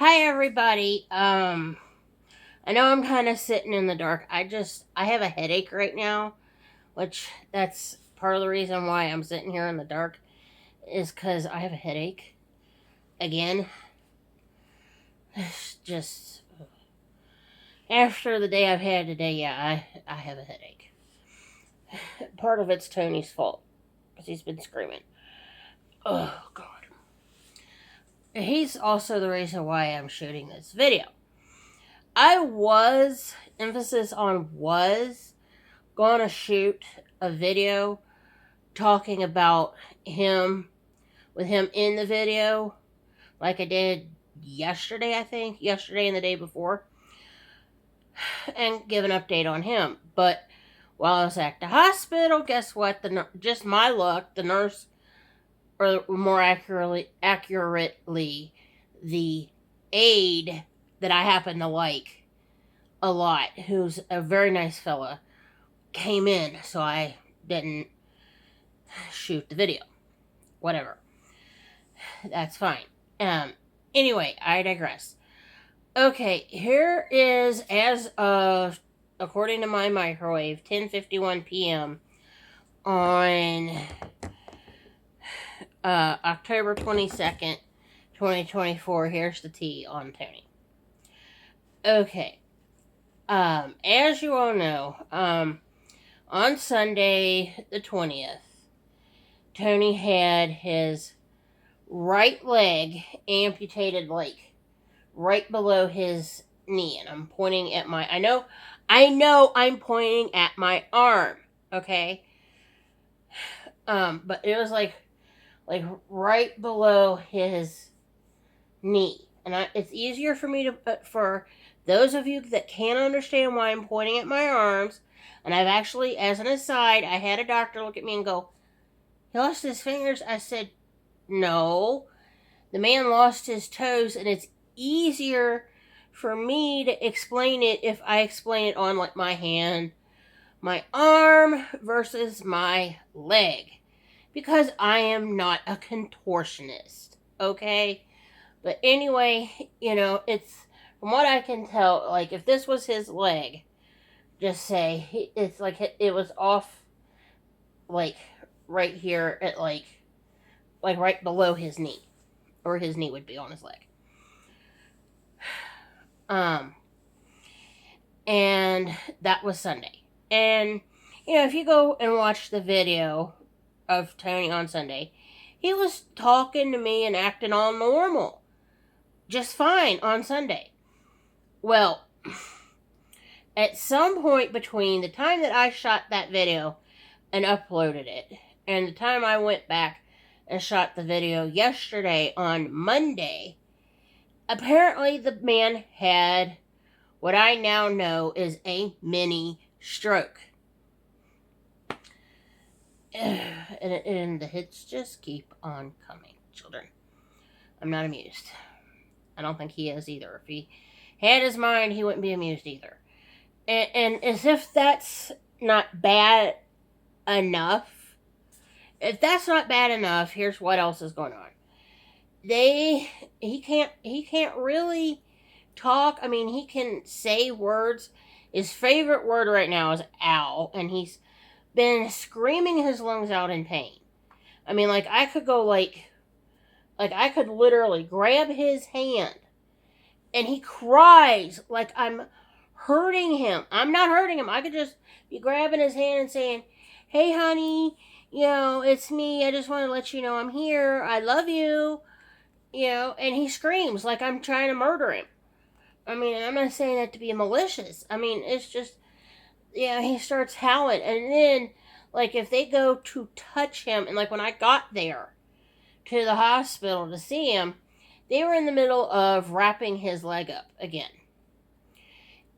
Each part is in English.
Hi everybody. I know I'm kind of sitting in the dark. I have a headache right now, which that's part of the reason why I'm sitting here in the dark is cuz I have a headache. Again, just after the day I've had today, yeah, I have a headache. Part of it's Tony's fault cuz he's been screaming. Oh god. He's also the reason why I'm shooting this video. I was emphasis on was going to shoot a video talking about him with him in the video like I did yesterday, I think, yesterday and the day before, and give an update on him. But while I was at the hospital, guess what? Just my luck, the nurse, or more accurately, the aide that I happen to like a lot, who's a very nice fella, came in, so I didn't shoot the video. Whatever. That's fine. Um, anyway, I digress. Okay, here is as of according to my microwave, 10:51 p.m. on October 22nd, 2024. Here's the tea on Tony. Okay. As you all know, on Sunday the 20th, Tony had his right leg amputated, like right below his knee, and I'm pointing at my I know I'm pointing at my arm, okay? But it was like right below his knee. And it's easier for me to for those of you that can't understand why I'm pointing at my arms, and I've actually, as an aside, I had a doctor look at me and go, "He lost his fingers." I said, "No. The man lost his toes, and it's easier for me to explain it if I explain it on like my hand, my arm versus my leg, because I am not a contortionist, okay? But anyway, it's from what I can tell, like if this was his leg, just say it's like it was off, like right here at like right below his knee, or his knee would be on his leg. Um, and that was Sunday. And if you go and watch the video of Tony on Sunday, he was talking to me and acting all normal, just fine on Sunday. Well, at some point between the time that I shot that video and uploaded it and the time I went back and shot the video yesterday on Monday, apparently the man had what I now know is a mini stroke. And the hits just keep on coming, children. I'm not amused. I don't think he is either. If he had his mind, he wouldn't be amused either. And as if that's not bad enough, if that's not bad enough, here's what else is going on. He can't really talk. I mean, he can say words. His favorite word right now is ow, and he's been screaming his lungs out in pain. I mean, like I could go like I could literally grab his hand and he cries like I'm hurting him. I'm not hurting him. I could just be grabbing his hand and saying, "Hey honey, it's me. I just want to let you know I'm here. I love you." And he screams like I'm trying to murder him. I mean, I'm not saying that to be malicious. I mean, it's just, he starts howling. And then, like, if they go to touch him, and like when I got there to the hospital to see him, they were in the middle of wrapping his leg up again.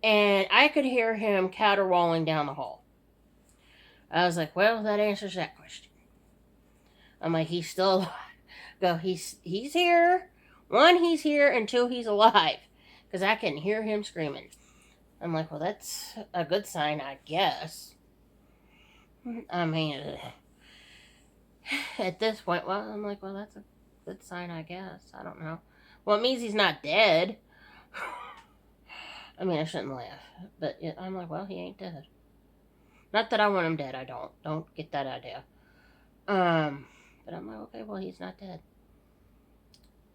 And I could hear him caterwauling down the hall. I was like, well, that answers that question. I'm like, he's still alive. Go, he's here. One, he's here, and two, he's alive. Because I can hear him screaming. I'm like, well, that's a good sign, I guess. I mean, at this point, well, I'm like, well, that's a good sign, I guess. I don't know. Well, it means he's not dead. I mean, I shouldn't laugh. But yeah, I'm like, well, he ain't dead. Not that I want him dead. I don't. Don't get that idea. But I'm like, okay, well, he's not dead.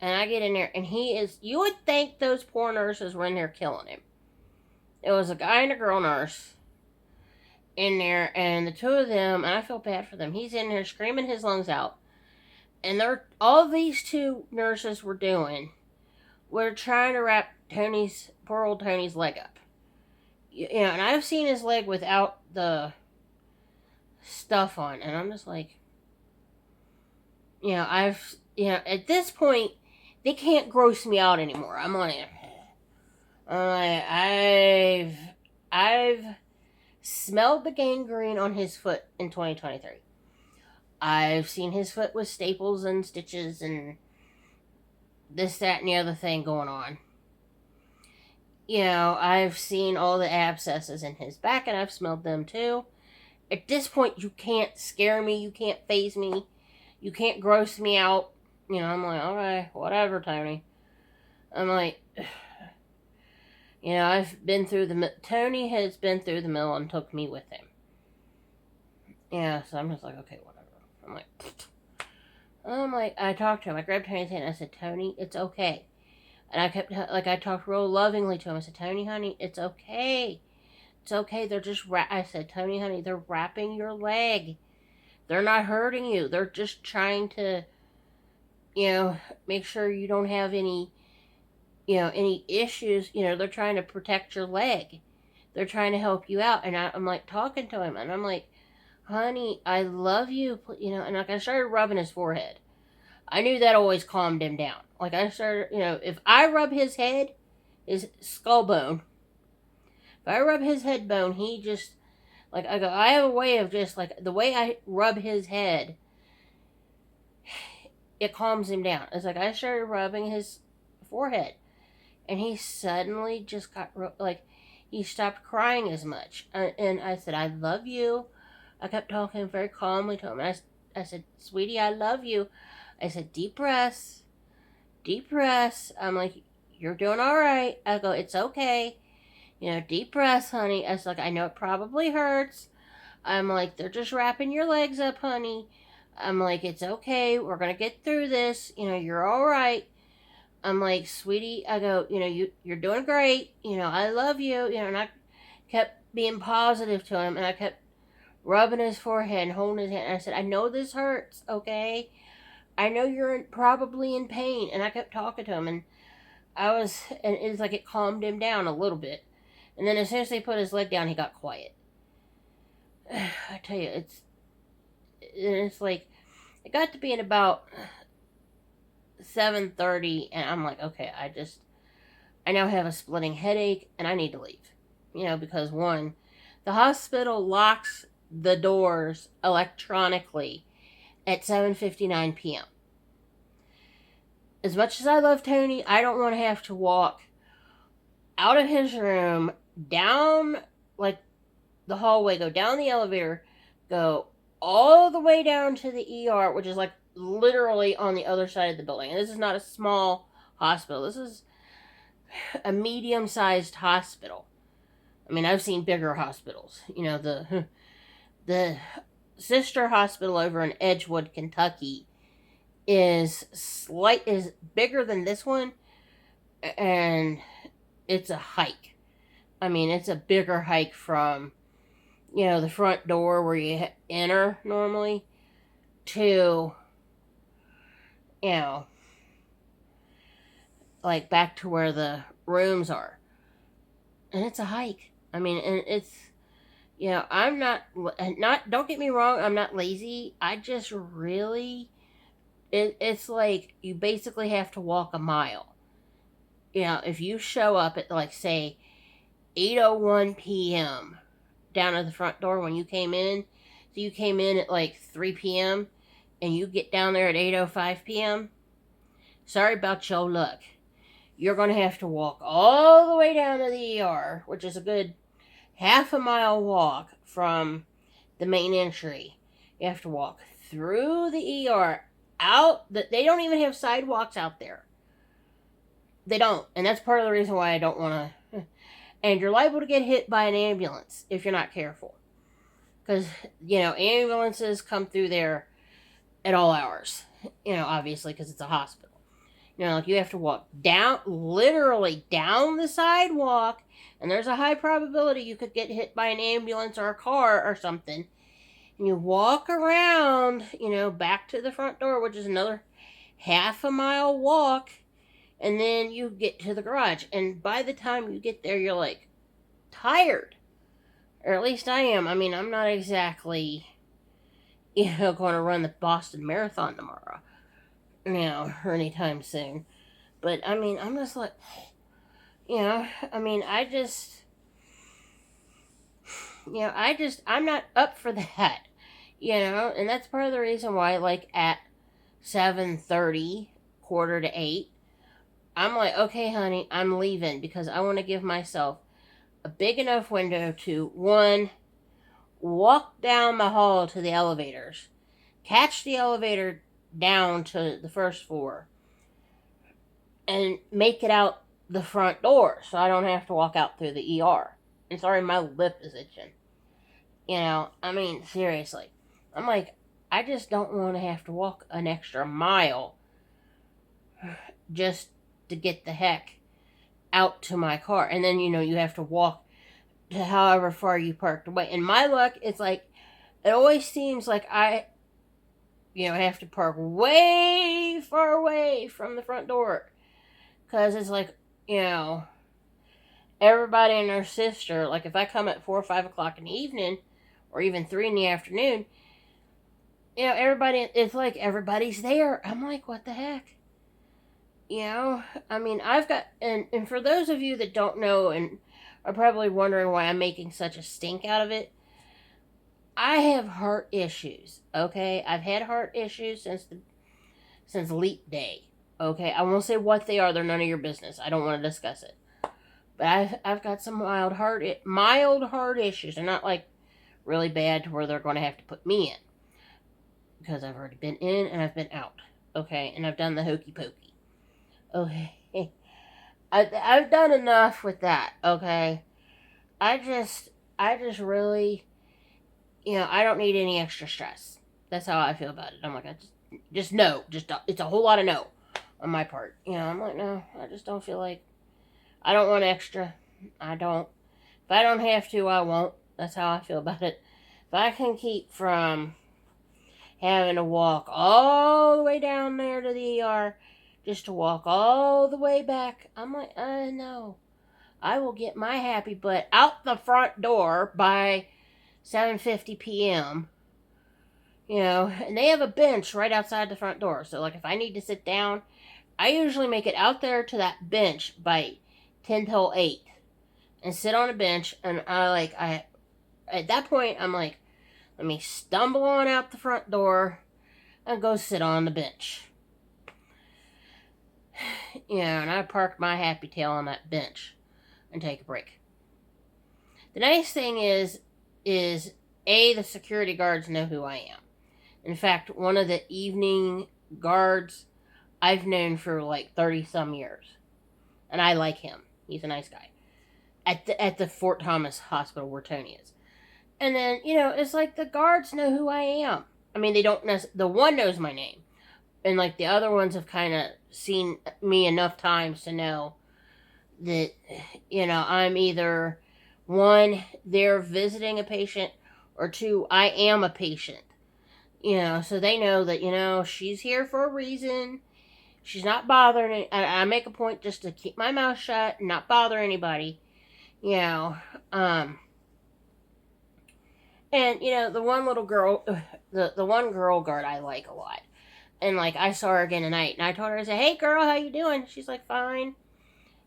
And I get in there, and he is. You would think those poor nurses were in there killing him. It was a guy and a girl nurse in there, and the two of them, and I feel bad for them. He's in there screaming his lungs out. And all these two nurses were doing were trying to wrap poor old Tony's leg up. You know, and I've seen his leg without the stuff on, and I'm just like, at this point, they can't gross me out anymore. I'm like, I've smelled the gangrene on his foot in 2023. I've seen his foot with staples and stitches and this, that, and the other thing going on. You know, I've seen all the abscesses in his back, and I've smelled them too. At this point, you can't scare me. You can't faze me. You can't gross me out. You know, I'm like, okay, whatever, Tony. I'm like, I've been through Tony has been through the mill and took me with him. Yeah, so I'm just like, okay, whatever. I'm like, I talked to him. I grabbed Tony's hand and I said, Tony, it's okay. And I talked real lovingly to him. I said, Tony, honey, it's okay. It's okay. They're just, I said, Tony, honey, they're wrapping your leg. They're not hurting you. They're just trying to, make sure you don't have any issues. They're trying to protect your leg. They're trying to help you out. And I'm like talking to him, and I'm like, honey, I love you. And like I started rubbing his forehead. I knew that always calmed him down. Like I started, if I rub his head, his skull bone, if I rub his head bone, he just, like, I have a way of just, like, the way I rub his head, it calms him down. It's like I started rubbing his forehead, and he suddenly just got, like, he stopped crying as much. And I said, I love you. I kept talking very calmly to him. I said, sweetie, I love you. I said, deep breaths. Deep breaths. I'm like, you're doing all right. I go, it's okay. Deep breaths, honey. I was like, I know it probably hurts. I'm like, they're just wrapping your legs up, honey. I'm like, it's okay. We're going to get through this. You're all right. I'm like, sweetie, I go, you're doing great. I love you. And I kept being positive to him, and I kept rubbing his forehead and holding his hand. And I said, I know this hurts, okay? I know you're probably in pain. And I kept talking to him, and it's like it calmed him down a little bit. And then as soon as they put his leg down, he got quiet. I tell you, it's like, it got to be in about 7:30, and I'm like, okay, I now have a splitting headache, and I need to leave. Because one, the hospital locks the doors electronically at 7:59 p.m. As much as I love Tony, I don't want to have to walk out of his room, down, like, the hallway, go down the elevator, go all the way down to the ER, which is, like, literally on the other side of the building. And this is not a small hospital. This is a medium-sized hospital. I mean, I've seen bigger hospitals. The sister hospital over in Edgewood, Kentucky is bigger than this one, and it's a hike. I mean, it's a bigger hike from, the front door where you enter normally to, like, back to where the rooms are. And it's a hike. I mean, and it's, I'm not, don't get me wrong, I'm not lazy. I just really, it's like you basically have to walk a mile. If you show up at, like, say, 8:01 p.m. down at the front door when you came in, so you came in at, like, 3 p.m., and you get down there at 8:05 p.m., sorry about your luck. You're going to have to walk all the way down to the ER, which is a good half a mile walk from the main entry. You have to walk through the ER, out. They don't even have sidewalks out there. They don't. And that's part of the reason why I don't want to. And you're liable to get hit by an ambulance if you're not careful. Because, ambulances come through there at all hours. Obviously, because it's a hospital. Like you have to walk down, literally down the sidewalk, and there's a high probability you could get hit by an ambulance or a car or something. And you walk around, back to the front door, which is another half a mile walk, and then you get to the garage. And by the time you get there, you're like tired. Or at least I am. I mean, I'm not exactly, going to run the Boston Marathon tomorrow. Or anytime soon. But, I mean, I'm just like, I'm not up for that. And that's part of the reason why, like, at 7:30, quarter to 8, I'm like, okay, honey, I'm leaving because I want to give myself a big enough window to, one, walk down the hall to the elevators, catch the elevator down to the first floor, and make it out the front door so I don't have to walk out through the ER. And sorry, my lip is itching. Seriously. I'm like, I just don't want to have to walk an extra mile just to get the heck out to my car. And then, you have to walk to however far you parked away. And my luck, it's like, it always seems like I have to park way far away from the front door. Because it's like, everybody and their sister, like if I come at 4 or 5 o'clock in the evening, or even 3 in the afternoon, it's like everybody's there. I'm like, what the heck? I've got, and for those of you that don't know and are probably wondering why I'm making such a stink out of it, I have heart issues, okay? I've had heart issues since leap day, okay? I won't say what they are. They're none of your business. I don't want to discuss it. But I've got some mild heart issues. They're not like really bad to where they're going to have to put me in. Because I've already been in and I've been out, okay? And I've done the hokey pokey, okay? I've done enough with that, okay? I just really, I don't need any extra stress. That's how I feel about it. I'm like, just no. It's a whole lot of no on my part. I'm like, no, I just don't feel like, I don't want extra. I don't. If I don't have to, I won't. That's how I feel about it. If I can keep from having to walk all the way down there to the ER just to walk all the way back, I'm like, no. I will get my happy butt out the front door by 7:50 p.m. And they have a bench right outside the front door. So, like, if I need to sit down, I usually make it out there to that bench by 10 till 8 and sit on a bench. And at that point, I'm like, let me stumble on out the front door and go sit on the bench. And I park my happy tail on that bench and take a break. The nice thing is the security guards know who I am. In fact, one of the evening guards I've known for like 30 some years. And I like him. He's a nice guy. At the Fort Thomas Hospital where Tony is. And then, it's like the guards know who I am. I mean, they don't the one knows my name. And like the other ones have kind of seen me enough times to know that, I'm either, one, they're visiting a patient, or two, I am a patient. So they know that, she's here for a reason. She's not bothering. I make a point just to keep my mouth shut and not bother anybody. And, the one little girl, the one girl guard I like a lot. And, like, I saw her again tonight. And I told her, I said, hey, girl, how you doing? She's like, fine.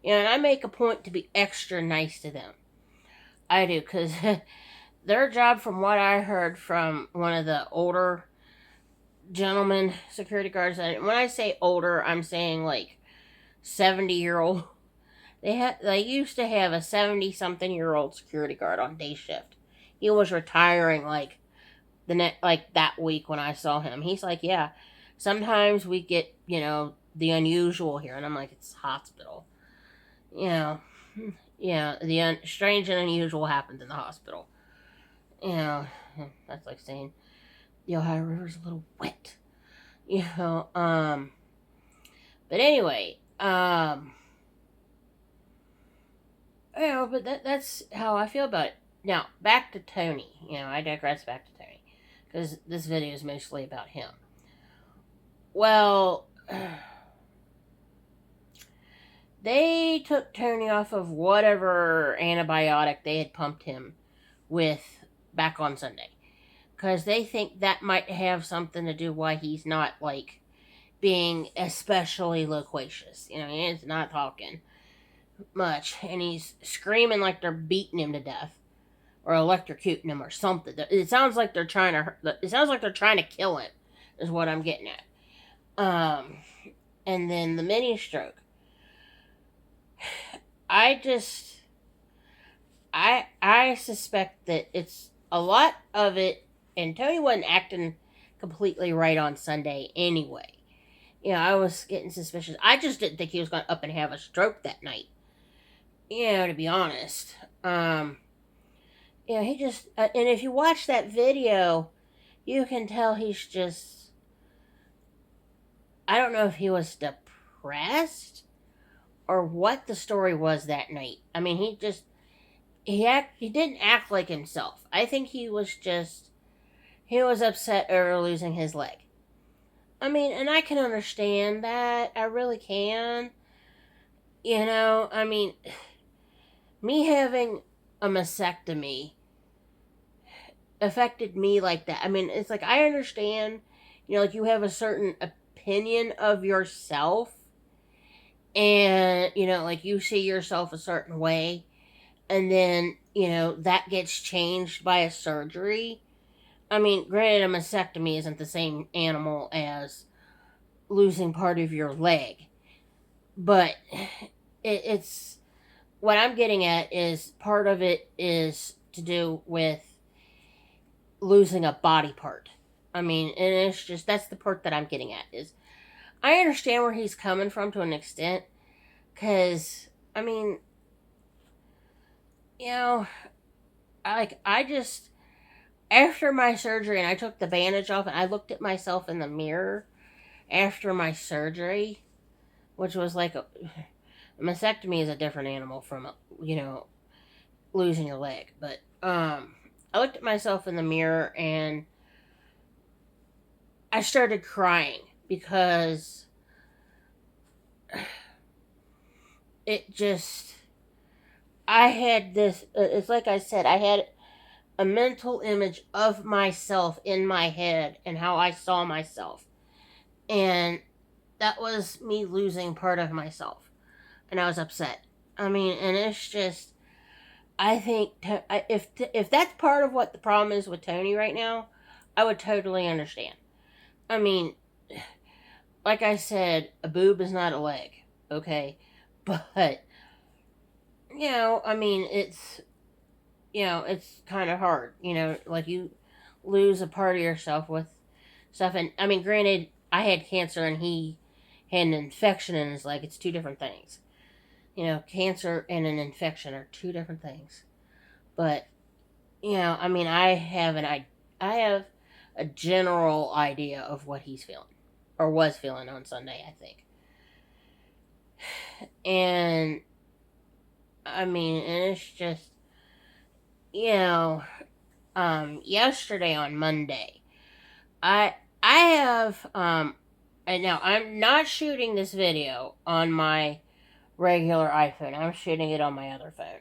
And I make a point to be extra nice to them. I do, because their job, from what I heard from one of the older gentlemen, security guards, and when I say older, I'm saying, like, 70-year-old. They used to have a 70-something-year-old security guard on day shift. He was retiring, like, that week when I saw him. He's like, yeah, sometimes we get, the unusual here. And I'm like, it's hospital. You know, the strange and unusual happened in the hospital. You know, that's like saying the Ohio River's a little wet. You know, but anyway, but that's how I feel about it. Now, back to Tony. I digress back to Tony. Because this video is mostly about him. Well, they took Tony off of whatever antibiotic they had pumped him with back on Sunday. Because they think that might have something to do why he's not, like, being especially loquacious. He's not talking much. And he's screaming like they're beating him to death. Or electrocuting him or something. It sounds like they're trying to kill him, is what I'm getting at. And then the mini stroke. I suspect that it's a lot of it, and Tony wasn't acting completely right on Sunday anyway. I was getting suspicious. I just didn't think he was going to up and have a stroke that night. To be honest. He just, and if you watch that video, you can tell he's just, I don't know if he was depressed or what the story was that night. I mean, he didn't act like himself. I think he was upset over losing his leg. I mean, and I can understand that. I really can. I mean, me having a mastectomy affected me like that. I mean, it's like, I understand, like, you have a certain opinion of yourself, and, like, you see yourself a certain way, and then, that gets changed by a surgery. I mean, granted, a mastectomy isn't the same animal as losing part of your leg, but it's what I'm getting at is part of it is to do with losing a body part. I mean, and it's just, that's the part that I'm getting at, is I understand where he's coming from to an extent, because, I mean, I just, after my surgery, and I took the bandage off, and I looked at myself in the mirror after my surgery, which was like a mastectomy is a different animal from, losing your leg, but, I looked at myself in the mirror, and I started crying, because it just, I had this, it's like I said, I had a mental image of myself in my head and how I saw myself. And that was me losing part of myself. And I was upset. I mean, and it's just, I think, if that's part of what the problem is with Tony right now, I would totally understand. I mean, like I said, a boob is not a leg, okay? But, I mean, it's kind of hard, like, you lose a part of yourself with stuff. And, I mean, granted, I had cancer and he had an infection in his leg. It's two different things. Cancer and an infection are two different things. But, I mean, I have a general idea of what he's feeling, or was feeling on Sunday, I think. And, I mean, and it's just, yesterday on Monday, I have, and now I'm not shooting this video on my regular iPhone. I'm shooting it on my other phone.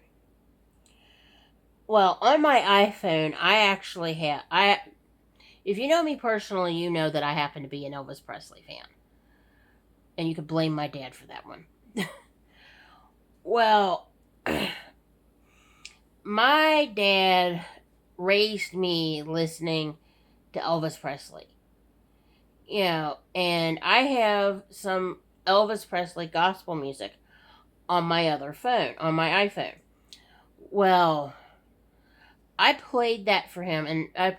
Well, on my iPhone, I actually have, if you know me personally, you know that I happen to be an Elvis Presley fan. And you could blame my dad for that one. Well, my dad raised me listening to Elvis Presley. And I have some Elvis Presley gospel music on my other phone, on my iPhone. Well, I played that for him, and I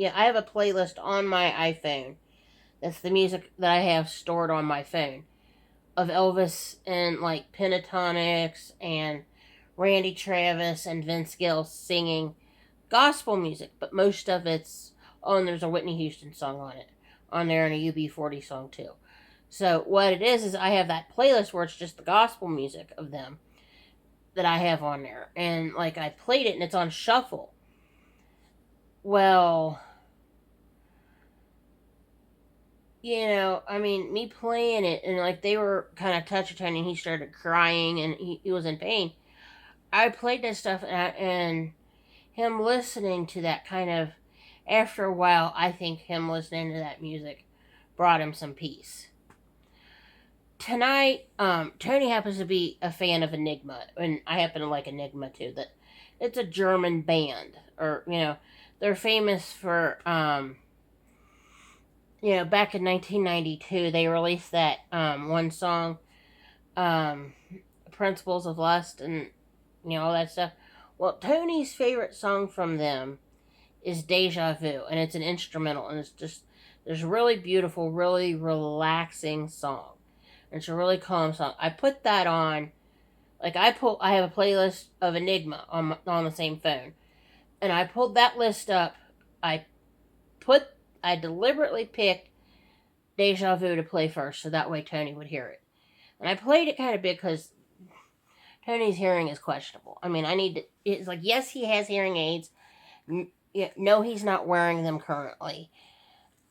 have a playlist on my iPhone. That's the music that I have stored on my phone. of Elvis and like Pentatonics and Randy Travis and Vince Gill singing gospel music, but most of it's, oh, and there's a Whitney Houston song on there, and a UB40 song too. So what it is I have that playlist where it's just the gospel music of them that I have on there, and like I played it and it's on shuffle. Well, I mean, me playing it and like they were kind of touchy tiny, and he started crying and he was in pain. I played that stuff, and him listening to that kind of, after a while, I think him listening to that music brought him some peace. Tonight, Tony happens to be a fan of Enigma, and I happen to like Enigma too. That it's a German band, or they're famous for back in 1992 they released that one song, Principles of Lust, and all that stuff. Well, Tony's favorite song from them is Deja Vu, and it's an instrumental, and there's a really beautiful, really relaxing song. And it's a really calm song. I put that on, like I have a playlist of Enigma on the same phone, and I pulled that list up. I deliberately picked Deja Vu to play first, so that way Tony would hear it. And I played it kind of big because Tony's hearing is questionable. I mean, it's like, yes, he has hearing aids. No, he's not wearing them currently.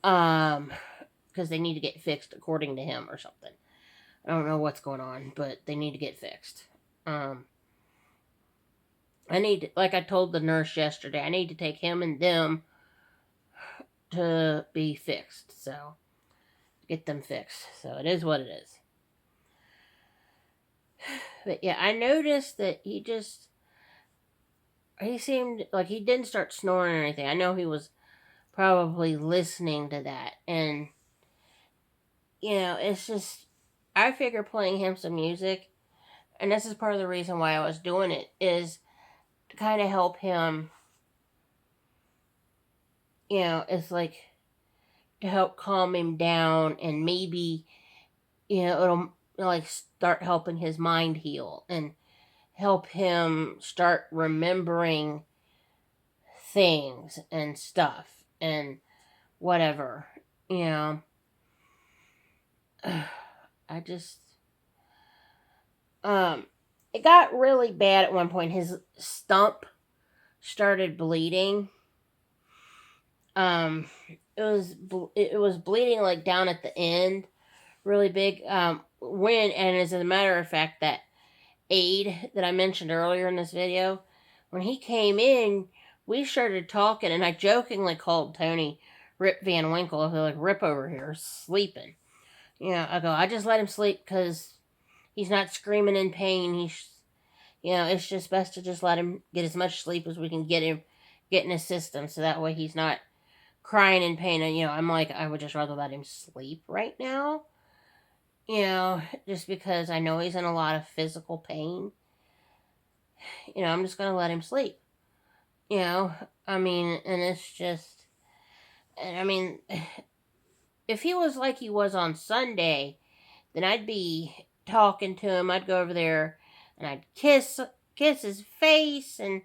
Because they need to get fixed according to him or something. I don't know what's going on, but they need to get fixed. Like I told the nurse yesterday, I need to take him and them to be fixed. So, get them fixed. So, it is what it is. But yeah, I noticed that he seemed like he didn't start snoring or anything. I know he was probably listening to that. And, it's just, I figure playing him some music, and this is part of the reason why I was doing it, is to kind of help him, it's like to help calm him down, and maybe, it'll like start helping his mind heal and help him start remembering things and stuff and whatever. I just it got really bad at one point. His stump started bleeding. It was bleeding like down at the end, really big. And as a matter of fact, that aide that I mentioned earlier in this video, when he came in, we started talking, and I jokingly called Tony Rip Van Winkle. I was like, Rip over here sleeping. I go, I just let him sleep because he's not screaming in pain. It's just best to just let him get as much sleep as we can get in his system, so that way he's not crying in pain. And, I'm like, I would just rather let him sleep right now. Just because I know he's in a lot of physical pain. I'm just going to let him sleep. I mean, and it's just, and I mean, if he was like he was on Sunday, then I'd be talking to him. I'd go over there and I'd kiss his face, and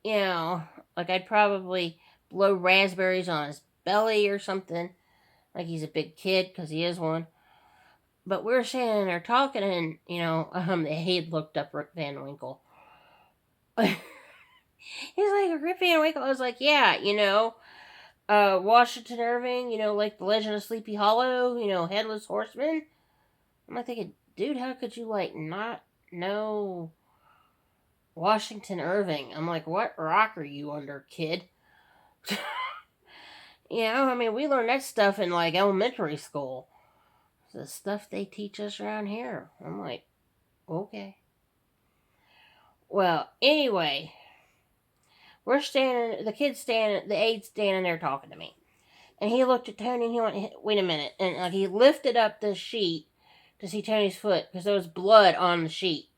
like I'd probably blow raspberries on his belly or something, like he's a big kid, because he is one. But we were standing there talking, and he had looked up Rip Van Winkle. He's like, Rip Van Winkle? I was like, yeah, Washington Irving, like the Legend of Sleepy Hollow, Headless Horseman. I'm like thinking, dude, how could you like not know Washington Irving? I'm like, what rock are you under, kid? I mean, we learned that stuff in like elementary school. The stuff they teach us around here. I'm like, okay. Well, anyway, the aide's standing there talking to me. And he looked at Tony and he went, wait a minute. And like he lifted up the sheet to see Tony's foot because there was blood on the sheet.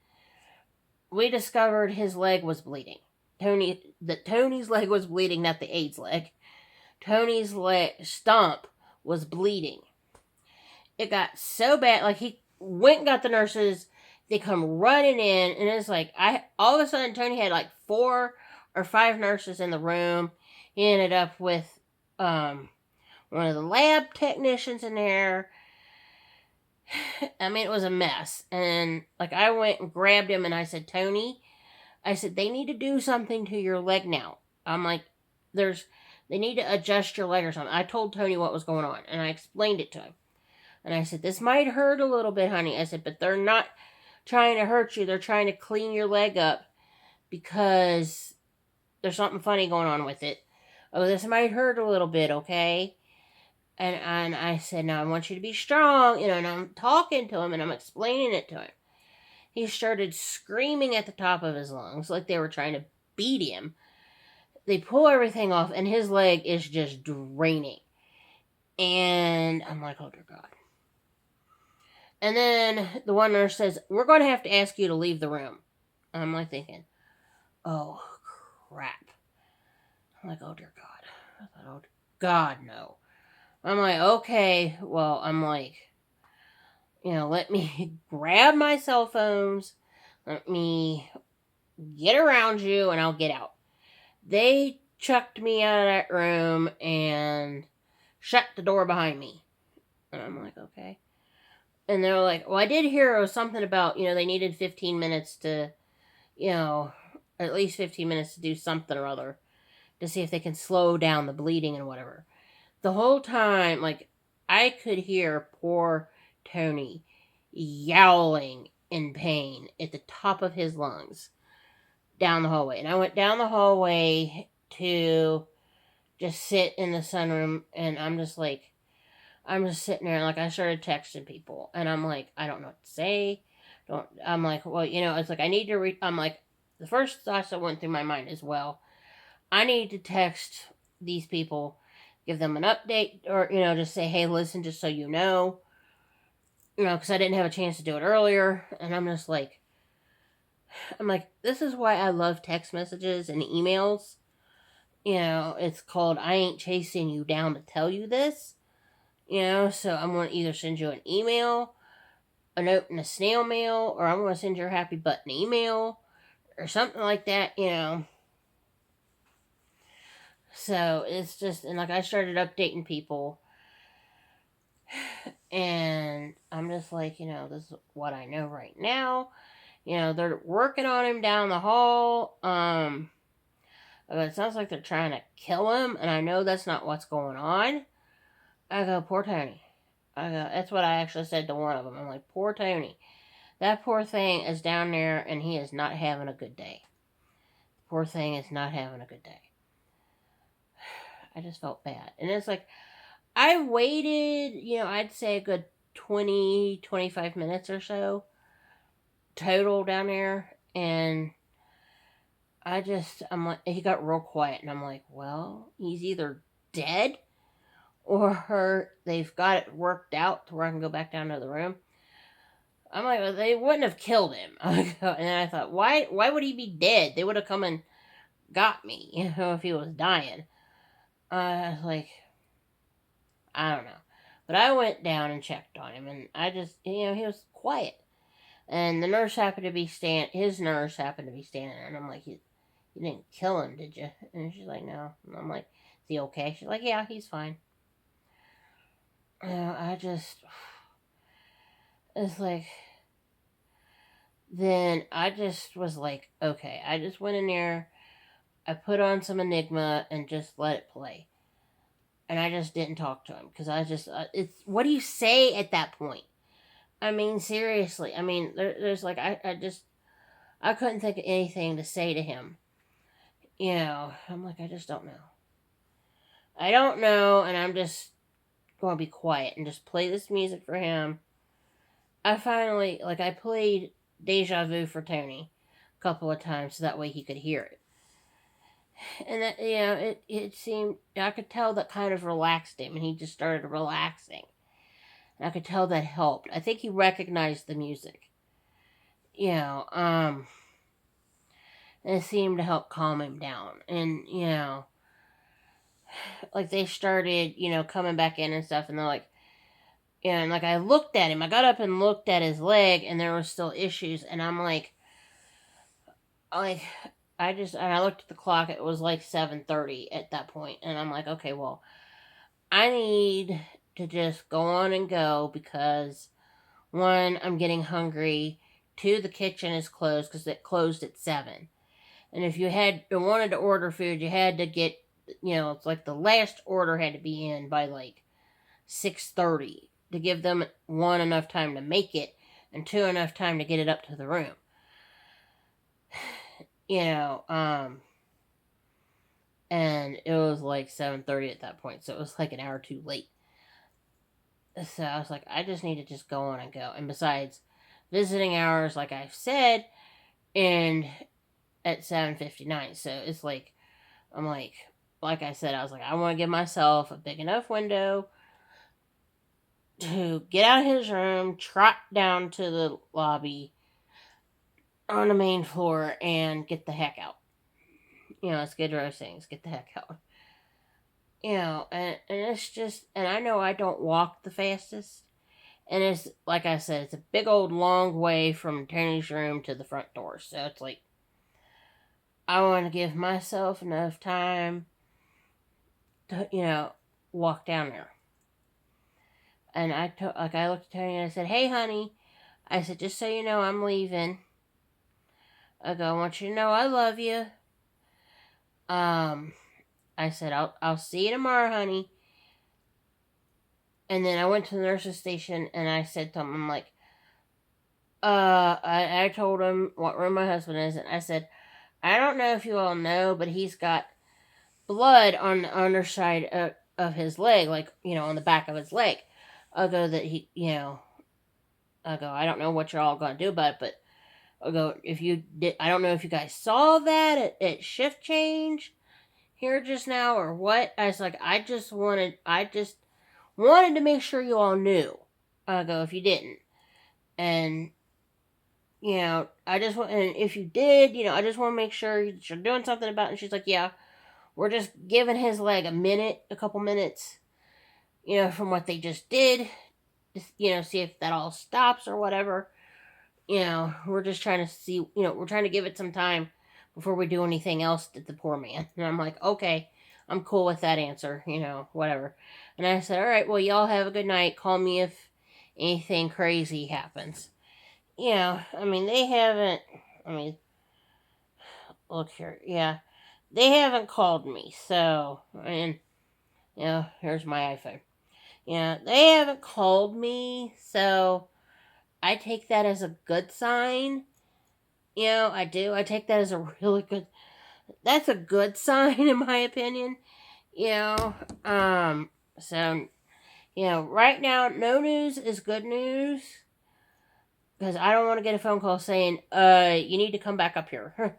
We discovered his leg was bleeding. Tony's leg was bleeding, not the aide's leg. Tony's stump was bleeding. It got so bad, like went and got the nurses. They come running in, and it's like all of a sudden Tony had like 4 or 5 nurses in the room. He ended up with one of the lab technicians in there. I mean, it was a mess. And like I went and grabbed him and I said, Tony, I said, they need to do something to your leg now. I'm like, they need to adjust your leg or something. I told Tony what was going on and I explained it to him. And I said, this might hurt a little bit, honey. I said, but they're not trying to hurt you. They're trying to clean your leg up because there's something funny going on with it. Oh, this might hurt a little bit, okay? And I said, now I want you to be strong, and I'm talking to him and I'm explaining it to him. He started screaming at the top of his lungs like they were trying to beat him. They pull everything off and his leg is just draining. And I'm like, oh dear God. And then the one nurse says, we're going to have to ask you to leave the room. I'm like thinking, oh crap. I'm like, oh dear God. I thought, oh God, no. I'm like, okay, well, I'm like, let me grab my cell phones, let me get around you, and I'll get out. They chucked me out of that room and shut the door behind me. And I'm like, okay. And they're like, well, I did hear it was something about, they needed 15 minutes to, at least 15 minutes to do something or other to see if they can slow down the bleeding and whatever. The whole time, like, I could hear poor Tony yowling in pain at the top of his lungs down the hallway. And I went down the hallway to just sit in the sunroom, and I'm just sitting there, and like I started texting people, and I'm like, I don't know what to say. I'm like, well, it's like I need to I'm like, the first thoughts that went through my mind is, well, I need to text these people, give them an update, or just say, hey, listen, just so you know, because I didn't have a chance to do it earlier. And I'm like, this is why I love text messages and emails. It's called I ain't chasing you down to tell you this. So I'm going to either send you an email, a note in a snail mail, or I'm going to send your happy button email or something like that. So it's just, and like I started updating people, and I'm just like, this is what I know right now. They're working on him down the hall. It sounds like they're trying to kill him, and I know that's not what's going on. I go, poor Tony. That's what I actually said to one of them. I'm like, poor Tony. That poor thing is down there, and he is not having a good day. The poor thing is not having a good day. I just felt bad. And it's like, I waited, I'd say a good 20, 25 minutes or so total down there. And I'm like, he got real quiet. And I'm like, well, he's either dead or they've got it worked out to where I can go back down to the room. I'm like, well, they wouldn't have killed him. And then I thought, why would he be dead? They would have come and got me, if he was dying. Like, I don't know. But I went down and checked on him, and I just, he was quiet. And the nurse happened to be his nurse happened to be standing there, and I'm like, you didn't kill him, did you? And she's like, no. And I'm like, is he okay? She's like, yeah, he's fine. It's like, then I just was like, okay. I just went in there, I put on some Enigma, and just let it play. And I just didn't talk to him, because it's, what do you say at that point? I mean, seriously. I mean, there's like, I couldn't think of anything to say to him. I'm like, I just don't know. I don't know, and I'm just going to be quiet and just play this music for him. I finally, I played Deja Vu for Tony a couple of times so that way he could hear it. And that, it seemed, I could tell that kind of relaxed him, and he just started relaxing. And I could tell that helped. I think he recognized the music. And it seemed to help calm him down. And, like they started, coming back in and stuff, and they're like, And like I looked at him, I got up and looked at his leg, and there was still issues. And I'm like and I looked at the clock. It was like 7:30 at that point, and I'm like, okay, well, I need to just go on and go because one, I'm getting hungry. Two, the kitchen is closed because it closed at 7. And if you wanted to order food, you had to get, it's like the last order had to be in by like 6:30 to give them one, enough time to make it, and two, enough time to get it up to the room. You know, and it was like 7:30 at that point, so it was like an hour too late. So I was like, I just need to just go on and go. And besides, visiting hours, like I've said, and at 7:59, so it's like I'm like I said, I was like, I want to give myself a big enough window to get out of his room, trot down to the lobby on the main floor, and get the heck out. Skid Row sings, get the heck out. And it's just, and I know I don't walk the fastest. And it's, like I said, it's a big old long way from Tony's room to the front door. So it's like, I want to give myself enough time to, walk down there. And I looked at Tony and I said, hey, honey. I said, just so you know, I'm leaving. I go, I want you to know I love you. I said, I'll see you tomorrow, honey. And then I went to the nurse's station and I said to him, I'm like, I told him what room my husband is, and I said, I don't know if you all know, but he's got blood on the underside of his leg, like, on the back of his leg. I go, I don't know what you're all going to do about it, but I go, I don't know if you guys saw that at shift change here just now or what. I was like, I just wanted to make sure you all knew. I go, if you didn't. And, I just want, and if you did, I just want to make sure you're doing something about it. And she's like, yeah, we're just giving his leg a couple minutes, from what they just did, see if that all stops or whatever. We're just trying to see, we're trying to give it some time before we do anything else to the poor man. And I'm like, okay, I'm cool with that answer, whatever. And I said, all right, well, y'all have a good night. Call me if anything crazy happens. Look here. Yeah, they haven't called me. So, here's my iPhone. Yeah, they haven't called me. So, I take that as a good sign. I do. I take that as a really good. That's a good sign, in my opinion. So, right now, no news is good news. Because I don't want to get a phone call saying, you need to come back up here.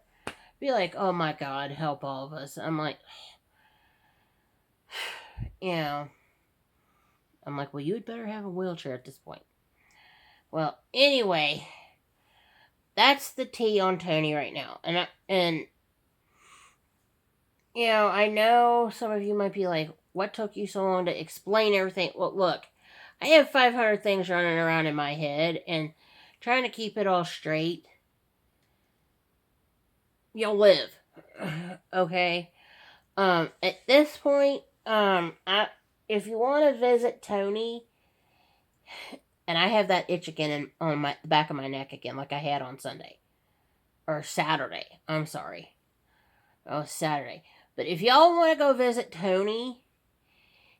Be like, oh my God, help all of us. I'm like, I'm like, well, you'd better have a wheelchair at this point. Well, anyway, that's the tea on Tony right now. And I know some of you might be like, what took you so long to explain everything? Well, look, I have 500 things running around in my head, and trying to keep it all straight. You'll live. Okay? At this point, if you want to visit Tony, and I have that itch again on the back of my neck again, like I had on Sunday. Or Saturday. I'm sorry. Oh, Saturday. But if y'all want to go visit Tony,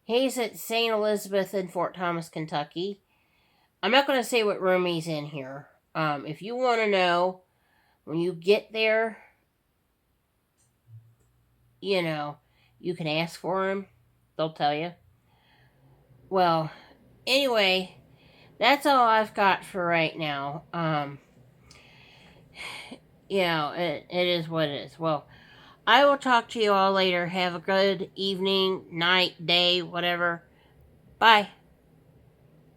he's at St. Elizabeth in Fort Thomas, Kentucky. I'm not going to say what room he's in here. If you want to know, when you get there, you can ask for him. They'll tell you. Well, anyway, that's all I've got for right now. It is what it is. Well, I will talk to you all later. Have a good evening, night, day, whatever. Bye.